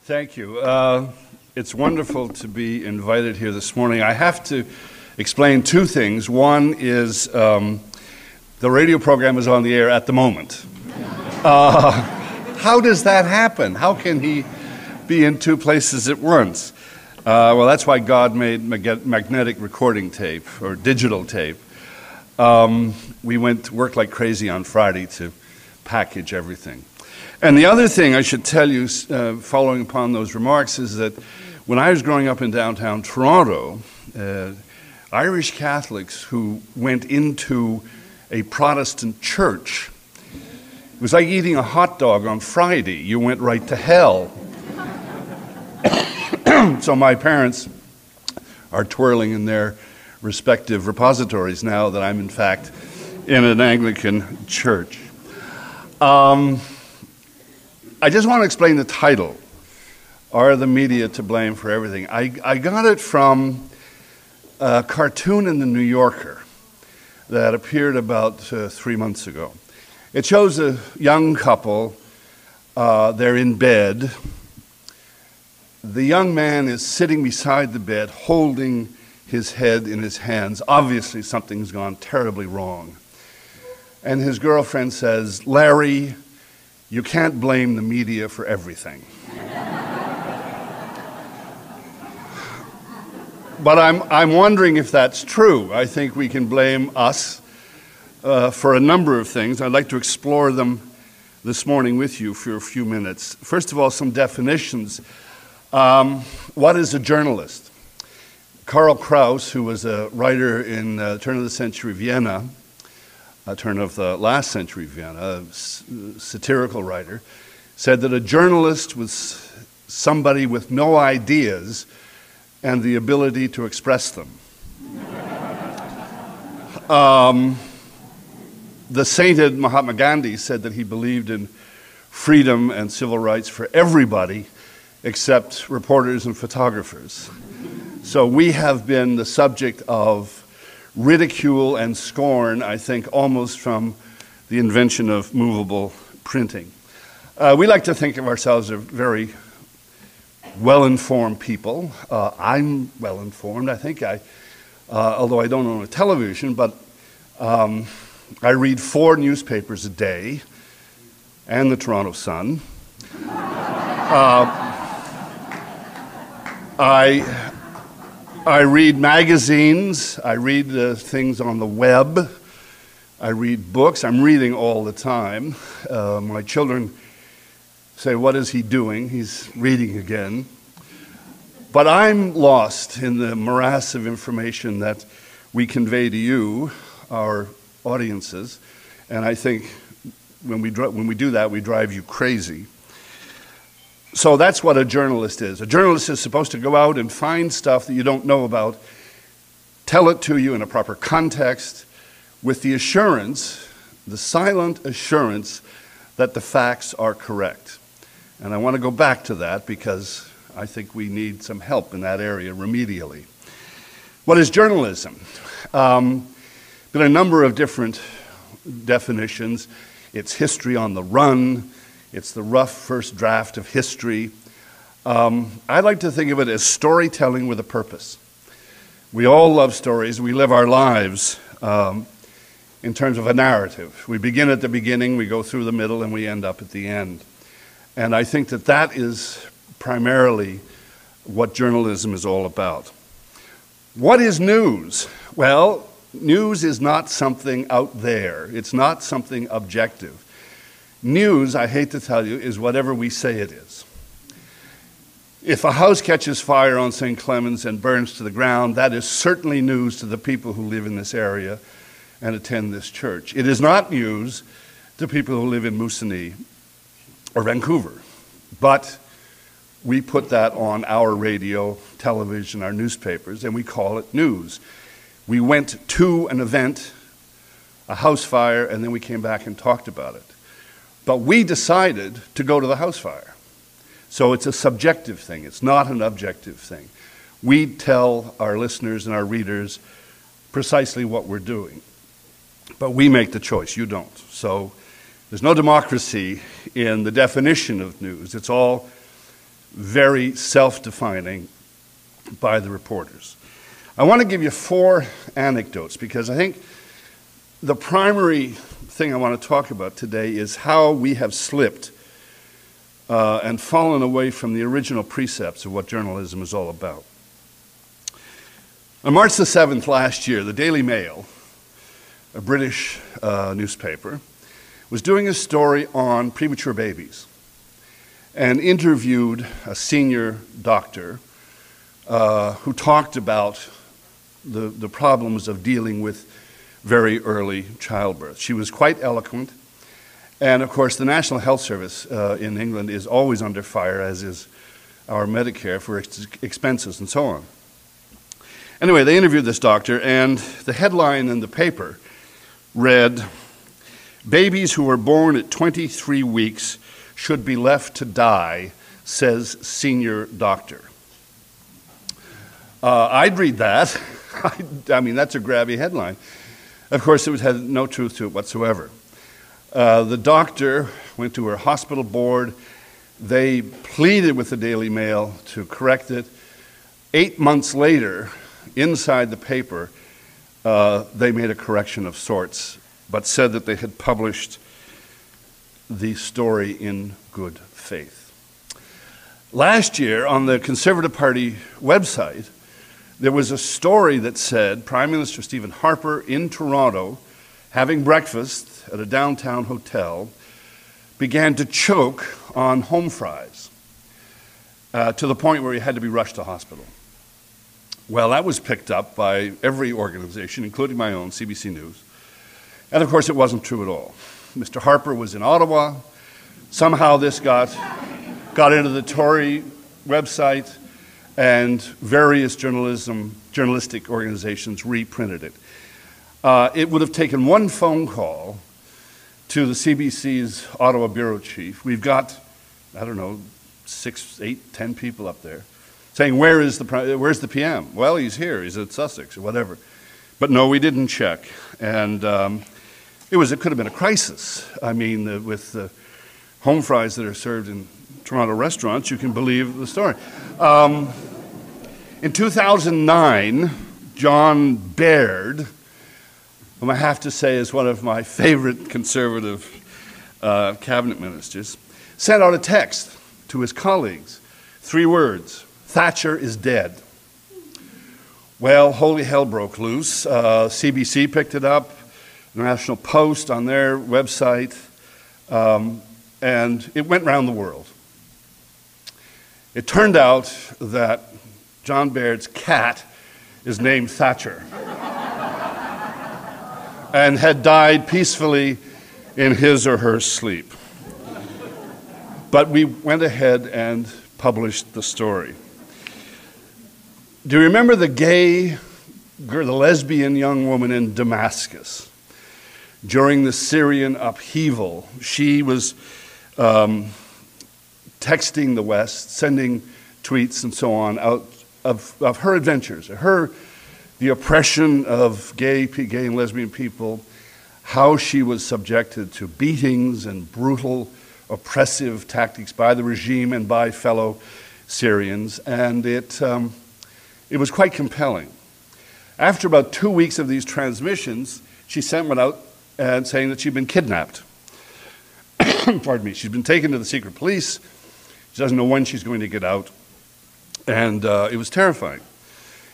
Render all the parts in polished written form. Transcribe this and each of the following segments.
Thank you. It's wonderful to be invited here this morning. I have to explain two things. One is the radio program is on the air at the moment. How does that happen? How can he be in two places at once? Well, that's why God made magnetic recording tape or digital tape. We went to work like crazy on Friday to package everything. And the other thing I should tell you, following upon those remarks, is that when I was growing up in downtown Toronto, Irish Catholics who went into a Protestant church, it was like eating a hot dog on Friday. You went right to hell. So my parents are twirling in their respective repositories now that I'm, in fact, in an Anglican church. I just want to explain the title, Are the Media to Blame for Everything? I got it from a cartoon in the New Yorker that appeared about 3 months ago. It shows a young couple, they're in bed. The young man is sitting beside the bed, holding his head in his hands. Obviously something's gone terribly wrong. And his girlfriend says, "Larry, you can't blame the media for everything." But I'm wondering if that's true. I think we can blame us for a number of things. I'd like to explore them this morning with you for a few minutes. First of all, some definitions. What is a journalist? Karl Kraus, who was a writer in turn of the century Vienna, turn of the last century Vienna, a satirical writer, said that a journalist was somebody with no ideas and the ability to express them. The sainted Mahatma Gandhi said that he believed in freedom and civil rights for everybody except reporters and photographers. So we have been the subject of ridicule and scorn, I think, almost from the invention of movable printing. We like to think of ourselves as very well-informed people. I'm well-informed, I think. Although I don't own a television, but I read 4 newspapers a day and the Toronto Sun. I read magazines, I read things on the web, I read books. I'm reading all the time. My children say, "What is he doing?" He's reading again. But I'm lost in the morass of information that we convey to you, our audiences, and I think when we do that, we drive you crazy. So that's what a journalist is. A journalist is supposed to go out and find stuff that you don't know about, tell it to you in a proper context, with the assurance, the silent assurance, that the facts are correct. And I want to go back to that because I think we need some help in that area remedially. What is journalism? Been a number of different definitions. It's history on the run. It's the rough first draft of history. I like to think of it as storytelling with a purpose. We all love stories. We live our lives in terms of a narrative. We begin at the beginning, we go through the middle, and we end up at the end. And I think that that is primarily what journalism is all about. What is news? Well, news is not something out there. It's not something objective. News, I hate to tell you, is whatever we say it is. If a house catches fire on St Clement and burns to the ground, that is certainly news to the people who live in this area and attend this church. It is not news to people who live in Moosonee or Vancouver, but we put that on our radio, television, our newspapers, and we call it news. We went to an event, a house fire, and then we came back and talked about it. But we decided to go to the house fire. So it's a subjective thing. It's not an objective thing. We tell our listeners and our readers precisely what we're doing. But we make the choice. You don't. So there's no democracy in the definition of news. It's all very self-defining by the reporters. I want to give you 4 anecdotes because I think the primary thing I want to talk about today is how we have slipped and fallen away from the original precepts of what journalism is all about. On March the 7th last year, the Daily Mail, a British newspaper, was doing a story on premature babies and interviewed a senior doctor who talked about the problems of dealing with very early childbirth. She was quite eloquent, and of course the National Health Service in England is always under fire, as is our Medicare, for expenses and so on. Anyway, they interviewed this doctor, and the headline in the paper read, "Babies who were born at 23 weeks should be left to die, says senior doctor." I'd read that. I mean, that's a grabby headline. Of course, it had no truth to it whatsoever. The doctor went to her hospital board. They pleaded with the Daily Mail to correct it. 8 months later, inside the paper, they made a correction of sorts, but said that they had published the story in good faith. Last year, on the Conservative Party website, there was a story that said Prime Minister Stephen Harper in Toronto, having breakfast at a downtown hotel, began to choke on home fries to the point where he had to be rushed to hospital. Well, that was picked up by every organization, including my own, CBC News. And of course, it wasn't true at all. Mr. Harper was in Ottawa. Somehow this got into the Tory website, and various journalistic organizations reprinted it. It would have taken one phone call to the CBC's Ottawa bureau chief. We've got, I don't know, 6, 8, 10 people up there saying, where's the PM? Well, he's here, he's at Sussex or whatever. But no, we didn't check. And it could have been a crisis. I mean, with the home fries that are served in Toronto restaurants, you can believe the story. In 2009, John Baird, whom I have to say is one of my favorite Conservative cabinet ministers, sent out a text to his colleagues. 3 words: Thatcher is dead. Well, holy hell broke loose. CBC picked it up, the National Post on their website, and it went round the world. It turned out that John Baird's cat is named Thatcher and had died peacefully in his or her sleep. But we went ahead and published the story. Do you remember the lesbian young woman in Damascus? During the Syrian upheaval, she was texting the West, sending tweets and so on out of her adventures, the oppression of gay and lesbian people, how she was subjected to beatings and brutal, oppressive tactics by the regime and by fellow Syrians, and it was quite compelling. After about 2 weeks of these transmissions, she sent one out and saying that she'd been kidnapped. Pardon me. She's been taken to the secret police. She doesn't know when she's going to get out. And it was terrifying.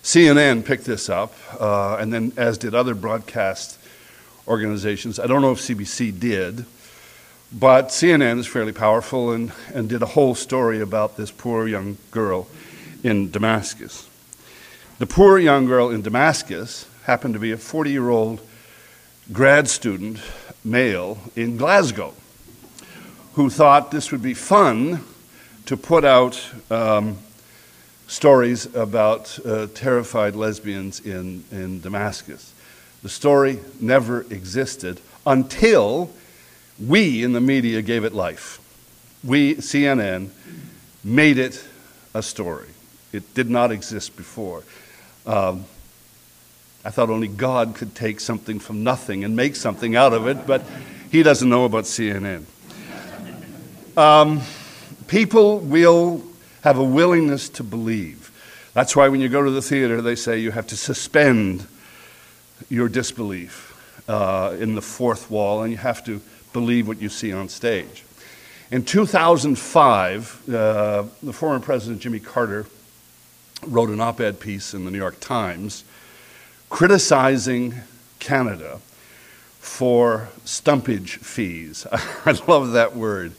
CNN picked this up, and then as did other broadcast organizations. I don't know if CBC did, but CNN is fairly powerful and did a whole story about this poor young girl in Damascus. The poor young girl in Damascus happened to be a 40-year-old grad student, male, in Glasgow, who thought this would be fun to put out stories about terrified lesbians in Damascus. The story never existed until we in the media gave it life. We, CNN, made it a story. It did not exist before. I thought only God could take something from nothing and make something out of it, but he doesn't know about CNN. People will have a willingness to believe. That's why when you go to the theater, they say you have to suspend your disbelief in the fourth wall, and you have to believe what you see on stage. In 2005, the former President Jimmy Carter wrote an op-ed piece in the New York Times criticizing Canada for stumpage fees. I love that word,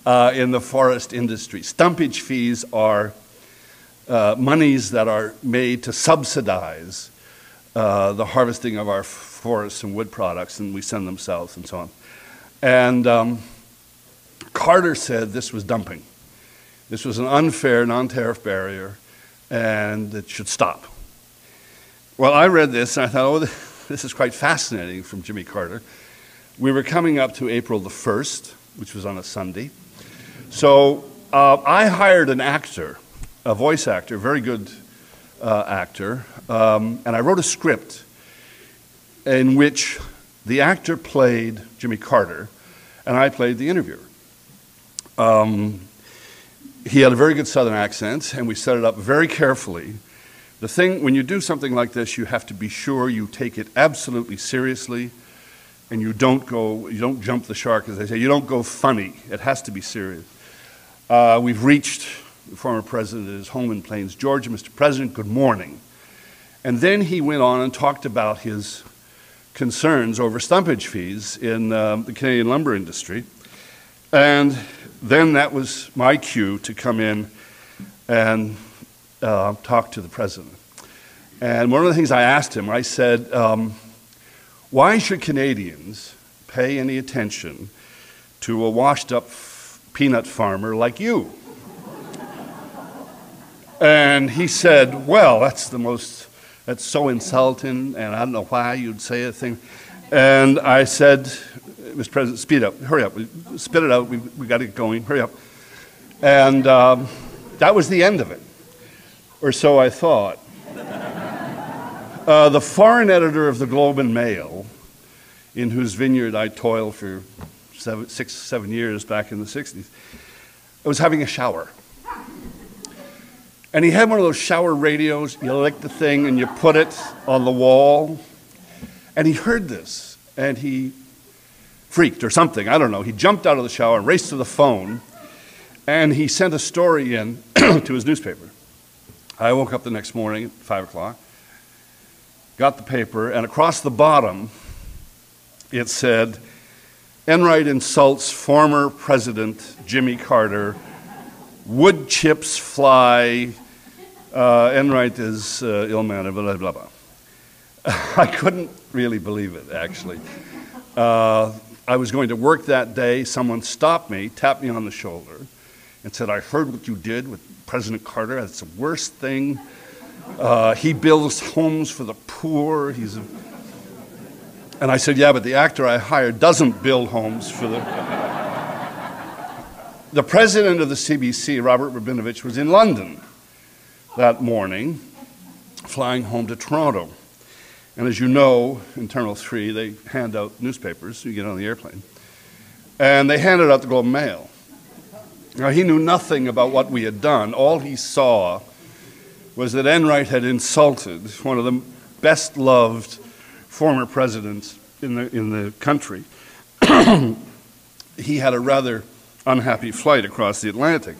in the forest industry. Stumpage fees are monies that are made to subsidize the harvesting of our forests and wood products, and we send them south and so on. And Carter said this was dumping. This was an unfair non-tariff barrier, and it should stop. Well, I read this, and I thought, oh, this is quite fascinating from Jimmy Carter. We were coming up to April the 1st, which was on a Sunday. So I hired an actor, a voice actor, very good actor, and I wrote a script in which the actor played Jimmy Carter, and I played the interviewer. He had a very good Southern accent, and we set it up very carefully. The thing, when you do something like this, you have to be sure you take it absolutely seriously, and you don't jump the shark, as they say. You don't go funny. It has to be serious. We've reached the former president at his home in Plains, Georgia. Mr. President, good morning. And then he went on and talked about his concerns over stumpage fees in the Canadian lumber industry. And then that was my cue to come in and talk to the president. And one of the things I asked him, I said, why should Canadians pay any attention to a washed-up peanut farmer like you? And he said, well, that's so insulting, and I don't know why you'd say a thing. And I said, Mr. President, speed up, hurry up, spit it out, we got to get going, hurry up. And that was the end of it, or so I thought. The foreign editor of the Globe and Mail, in whose vineyard I toiled for 7 years back in the 60s, was having a shower. And he had one of those shower radios. You lick the thing and you put it on the wall. And he heard this, and he freaked or something, I don't know. He jumped out of the shower and raced to the phone, and he sent a story in to his newspaper. I woke up the next morning at 5 o'clock, got the paper, and across the bottom it said, Enright insults former President Jimmy Carter, wood chips fly, Enright is ill-mannered, blah, blah, blah. I couldn't really believe it, actually. I was going to work that day. Someone stopped me, tapped me on the shoulder, and said, I heard what you did with President Carter. That's the worst thing. He builds homes for the poor. And I said, yeah, but the actor I hired doesn't build homes for the... The president of the CBC, Robert Rabinovich, was in London that morning, flying home to Toronto. And as you know, in Terminal 3, they hand out newspapers. You get on the airplane. And they handed out the Globe and Mail. Now, he knew nothing about what we had done. All he saw was that Enright had insulted one of the best-loved former presidents in the country. He had a rather unhappy flight across the Atlantic.